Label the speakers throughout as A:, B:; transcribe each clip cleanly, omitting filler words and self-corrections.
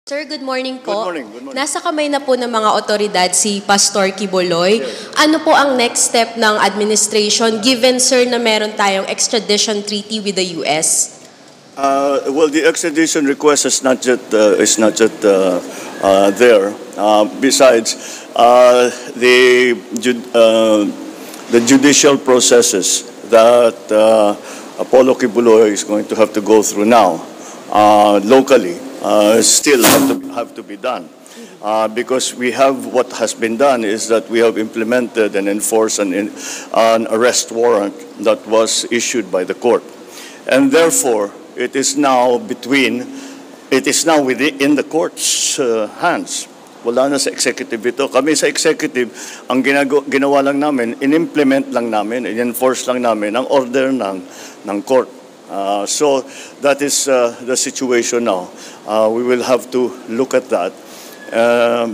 A: Sir, good morning po.
B: Good morning, good morning.
A: Nasa kamay na po ng mga otoridad si Pastor Quiboloy.
B: Yes.
A: Ano po ang next step ng administration given, sir, na meron tayong extradition treaty with the US?
B: Well, the extradition request is not yet there. Besides, the judicial processes that Apollo Quiboloy is going to have to go through now, locally, still have to be done. Because we have, what has been done is that we have implemented and enforced an arrest warrant that was issued by the court. And therefore, it is now within the court's hands. Wala na sa executive ito. Kami sa executive, ang ginawa lang namin, in-implement lang namin, in-enforce lang namin ang order ng court. So that is the situation now. We will have to look at that.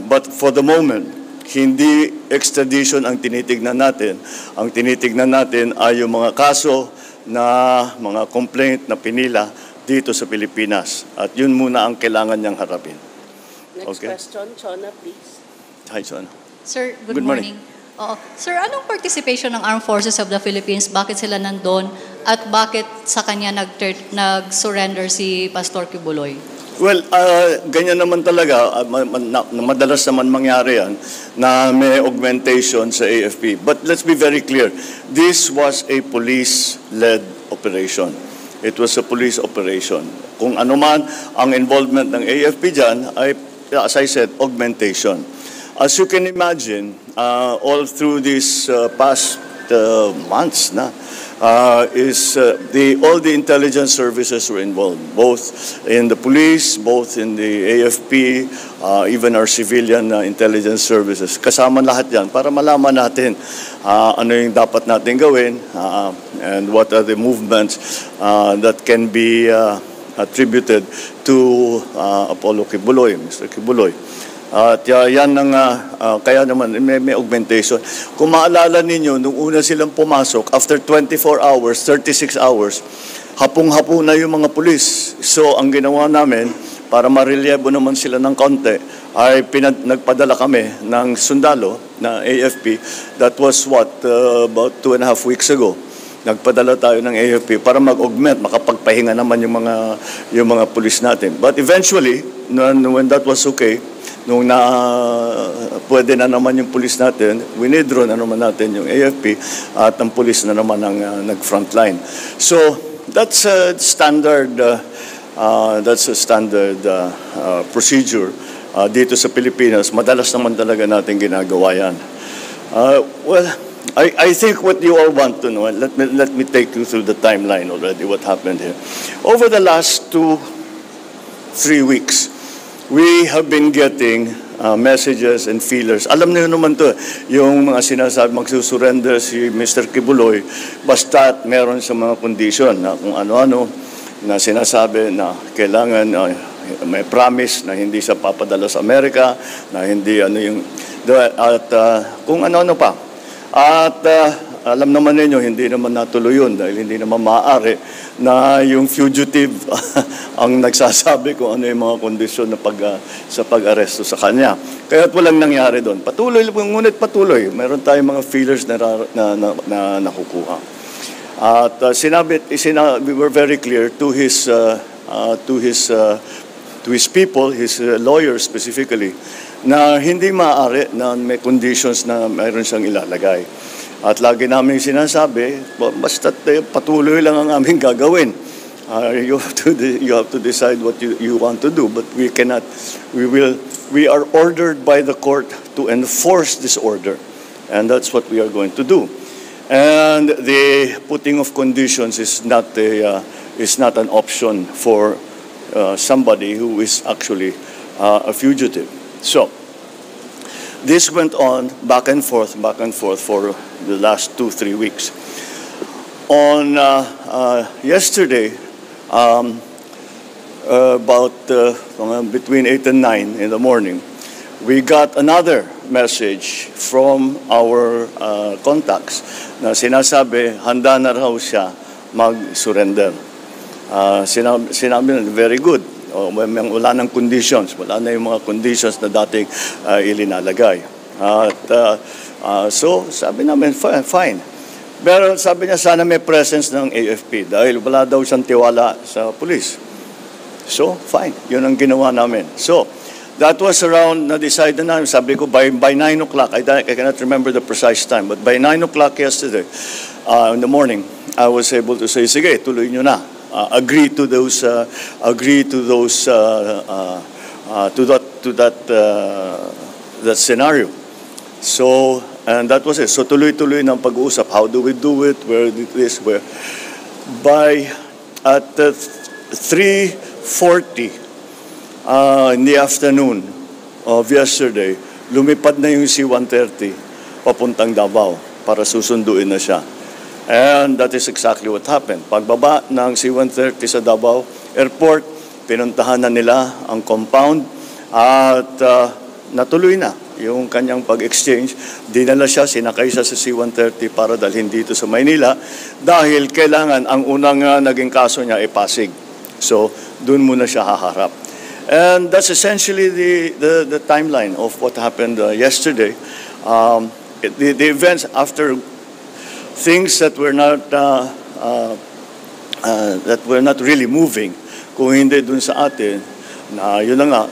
B: But for the moment, hindi extradition ang tinitignan natin. Ang tinitignan natin ay yung mga kaso na mga complaint na pinila dito sa Pilipinas. At yun muna ang kailangan niyang harapin.
C: Next question, Chona, please.
B: Hi, Chona.
D: Sir, good
B: Good morning.
D: morning. Sir, anong participation ng Armed Forces of the Philippines? Bakit sila nandun? At bakit sa kanya nag-surrender si Pastor Quiboloy?
B: Well, ganyan naman talaga. Madalas naman mangyari yan na may augmentation sa AFP. But let's be very clear. This was a police-led operation. It was a police operation. Kung ano man ang involvement ng AFP dyan ay, as I said, augmentation. As you can imagine, all through these past months all the intelligence services were involved, both in the police, both in the AFP, even our civilian intelligence services. Kasama lahat yan para malaman natin ano yung dapat natin gawin and what are the movements that can be attributed to Apollo Quiboloy, Mr. Quiboloy. At yan ang kaya naman may augmentation. Kung maalala ninyo, nung una silang pumasok, after 24 hours, 36 hours, hapong-hapo na yung mga pulis. So ang ginawa namin, para marelyebo naman sila ng konti, ay nagpadala kami ng sundalo na AFP. That was about 2.5 weeks ago. Nagpadala tayo ng AFP para mag-augment, makapagpahinga naman yung mga pulis natin. But eventually, when that was okay, nung pwede na naman yung pulis natin, winidraw na naman natin yung AFP at ang pulis na naman ang nag-frontline. So that's a standard procedure dito sa Pilipinas. Madalas naman talaga natin ginagawa yan. Well, I think what you all want to know, let me take you through the timeline already, what happened here. Over the last 2-3 weeks, we have been getting messages and feelers. Alam niyo naman to, yung mga sinasabi magsusurrender si Mr. Quiboloy, basta meron sa mga condition na kung ano-ano na sinasabi na kailangan may promise na hindi siya papadala sa Amerika, na hindi at kung ano-ano pa. At alam naman ninyo, hindi naman natuloy yun dahil hindi naman maaari na yung fugitive ang nagsasabi kung ano yung mga kondisyon na sa pag-aresto sa kanya. Kaya't walang nangyari doon. Ngunit patuloy. Meron tayong mga feelers na nakukuha. At we were very clear to his people, his lawyers specifically, na hindi maaari na may conditions na mayroon siyang ilalagay. At lagi namin sinasabi, basta patuloy lang ang aming gagawin. You have to decide what you want to do, but we are ordered by the court to enforce this order, and that's what we are going to do. And the putting of conditions is not an option for somebody who is actually a fugitive. So this went on back and forth for the last 2-3 weeks. On yesterday, about between 8 and 9 in the morning, we got another message from our contacts na sinasabi handa na raw siya mag-surrender. Sinabi na, very good. Wala nang conditions, wala na yung mga conditions na dating ilinalagay. So sabi namin, fine. Pero sabi niya sana may presence ng AFP dahil wala daw siyang tiwala sa police. So fine, yun ang ginawa namin. So that was around, na-decide na namin, sabi ko by 9 o'clock, I cannot remember the precise time, but by 9 o'clock yesterday, in the morning, I was able to say, sige, tuloy nyo na. Agree to that scenario. So, and that was it. So tuloy-tuloy ng pag-uusap. How do we do it? Where did this? Where? At 3:40 in the afternoon of yesterday, lumipad na yung C-130 papuntang Davao para susunduin na siya. And that is exactly what happened. Pagbaba ng C-130 sa Davao Airport, pinuntahan na nila ang compound at natuloy na yung kanyang pag-exchange. Dinala siya, sinakay siya sa C-130 para dalhin dito sa Maynila dahil kailangan, ang unang naging kaso niya ay Pasig. So, dun muna siya haharap. And that's essentially the timeline of what happened yesterday. The events after things that were not really moving, kung hindi dun sa atin, na yun na nga,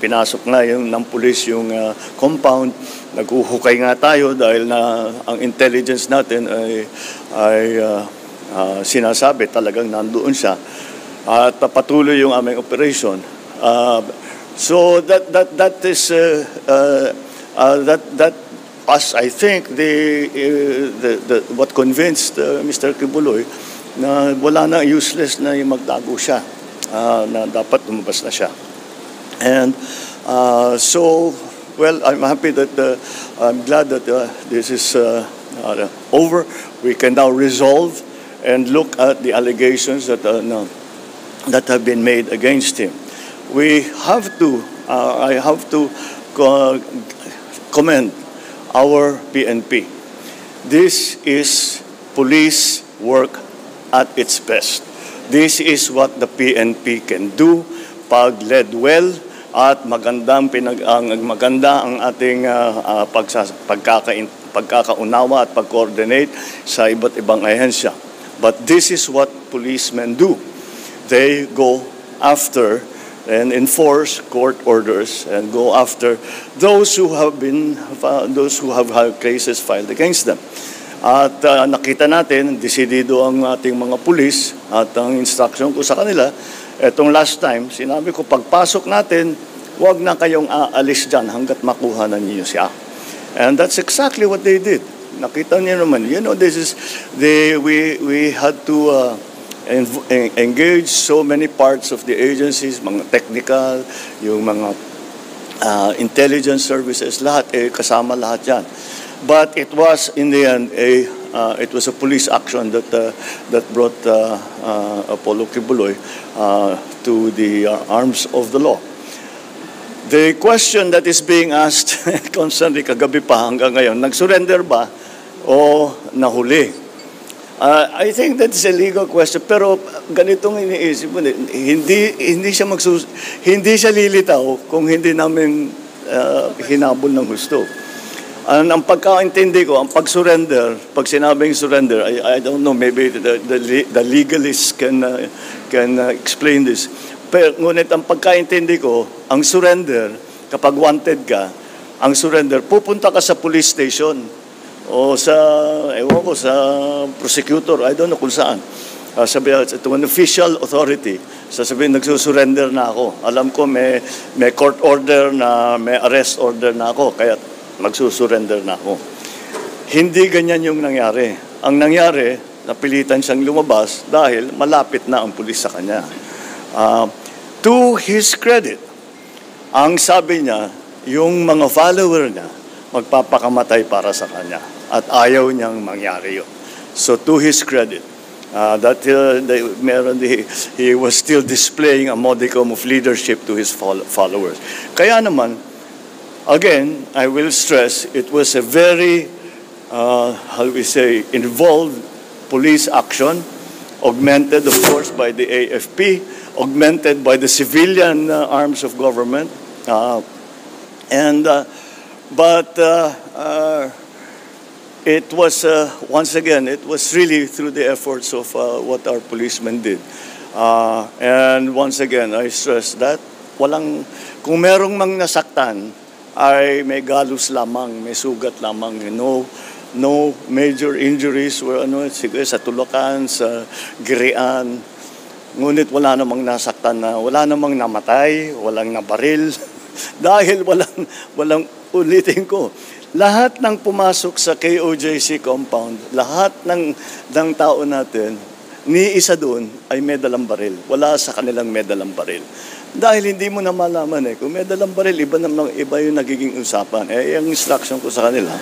B: pinasok na ng pulis yung compound, naghuhukay nga tayo dahil na ang intelligence natin ay sinasabi talagang nandoon siya at patuloy yung aming operation. So that is that us, I think, what convinced Mr. Kibuloy na wala na, useless na yung magtago siya, na dapat lumabas na siya. And so, well, I'm happy that I'm glad that this is over. We can now resolve and look at the allegations that have been made against him. We have to, I have to commend our PNP. This is police work at its best. This is what the PNP can do pag led well at maganda ang ating pagkakaunawa at pag-coordinate sa iba't ibang ahensya. But this is what policemen do. They go after and enforce court orders and go after those who have had cases filed against them. At nakita natin, desidido ang ating mga pulis at ang instruction ko sa kanila, etong last time, sinabi ko, pagpasok natin, huwag na kayong aalis dyan hanggat makuha na niyo siya. And that's exactly what they did. Nakita niyo naman, we had to engage so many parts of the agencies, mga technical, yung mga intelligence services, lahat, kasama lahat yan. But it was, in the end, it was a police action that brought Apollo Kibuloy to the arms of the law. The question that is being asked constantly, kagabi pa hanggang ngayon, nag-surrender ba o nahuli? I think that's a legal question, pero ganitong iniisip mo, hindi siya lilitaw kung hindi namin hinabol ng gusto. Ang pagkaintindi ko, ang pag-surrender, pag sinabing surrender, I don't know, maybe the legalists can explain this. Pero ngunit ang pagkaintindi ko, ang surrender, kapag wanted ka, ang surrender, pupunta ka sa police station o sa, sa prosecutor, I don't know kung saan. Sabihin, to an official authority, sasabihin, nagsusurrender na ako. Alam ko may court order na, may arrest order na ako, kaya magsusurrender na ako. Hindi ganyan yung nangyari. Ang nangyari, napilitan siyang lumabas dahil malapit na ang pulis sa kanya. To his credit, ang sabi niya, yung mga follower niya, magpapakamatay para sa kanya. At ayaw niyang mangyari yun. So to his credit, he was still displaying a modicum of leadership to his followers. Kaya naman, again, I will stress, it was a very, involved police action. augmented, of course, by the AFP, augmented by the civilian arms of government. It was, once again, it was really through the efforts of what our policemen did. And once again, I stress that kung merong mang nasaktan, ay may galus lamang, may sugat lamang. No major injuries were sa tulakan, sa girian. Ngunit wala namang nasaktan wala namang namatay, walang nabaril. Dahil walang ulitin ko. Lahat ng pumasok sa KOJC compound, lahat ng tao natin, ni isa doon ay may dalang baril. Wala sa kanilang may dalang baril. Dahil hindi mo na malaman kung may dalang baril, iba yung nagiging usapan. Yung instruction ko sa kanila,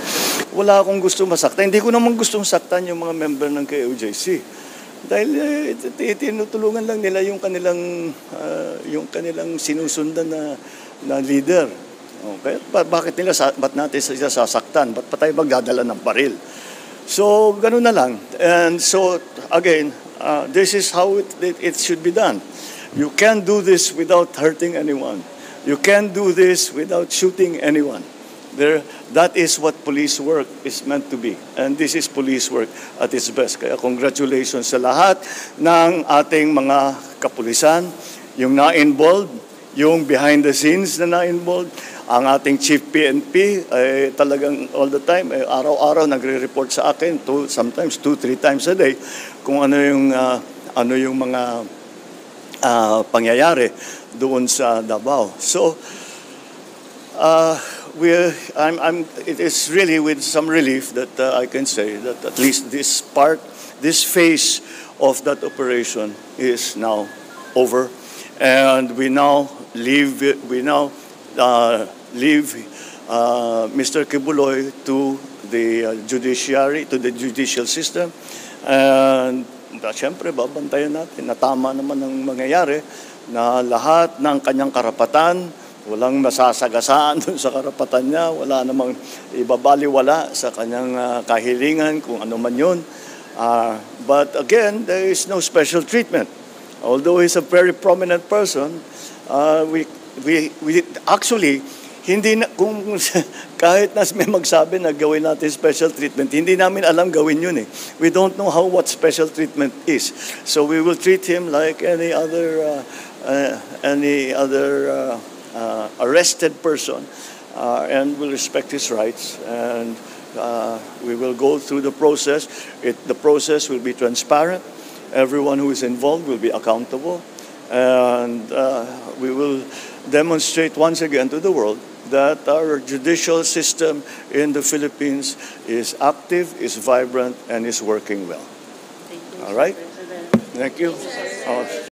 B: wala akong gusto masaktan. Hindi ko naman gustong saktan yung mga member ng KOJC. Dahil tinutulungan lang nila yung kanilang sinusundan na leader. Okay? Bakit natin sila sasaktan? Ba't pa tayo magdadala ng baril? So, ganun na lang. And so, again, this is how it should be done. You can't do this without hurting anyone. You can't do this without shooting anyone. That is what police work is meant to be. And this is police work at its best. Kaya congratulations sa lahat ng ating mga kapulisan, yung na-involved, yung behind the scenes na na-involved. Ang ating Chief PNP ay talagang all the time, araw-araw nagre-report sa akin, sometimes 2-3 times a day, kung ano yung mga pangyayari doon sa Davao. So, it is really with some relief that I can say that at least this phase of that operation is now over, and we now leave Mr. Kibuloy to the judiciary, to the judicial system, and siyempre babantayan natin na tama naman ang mangyayari, na lahat ng kanyang karapatan, walang masasagasaan dun sa karapatan niya, wala namang ibabaliwala sa kanyang kahilingan, kung ano man yun. But again, there is no special treatment. Although he's a very prominent person, we actually, kung kahit na may magsabi na gawin natin special treatment, hindi namin alam gawin yun We don't know what special treatment is. So we will treat him like any other arrested person, and will respect his rights, and we will go through the process. The process will be transparent. Everyone who is involved will be accountable, and we will demonstrate once again to the world that our judicial system in the Philippines is active, is vibrant, and is working well.
C: Thank you,
B: All right?
C: Mr. President.
B: Thank you.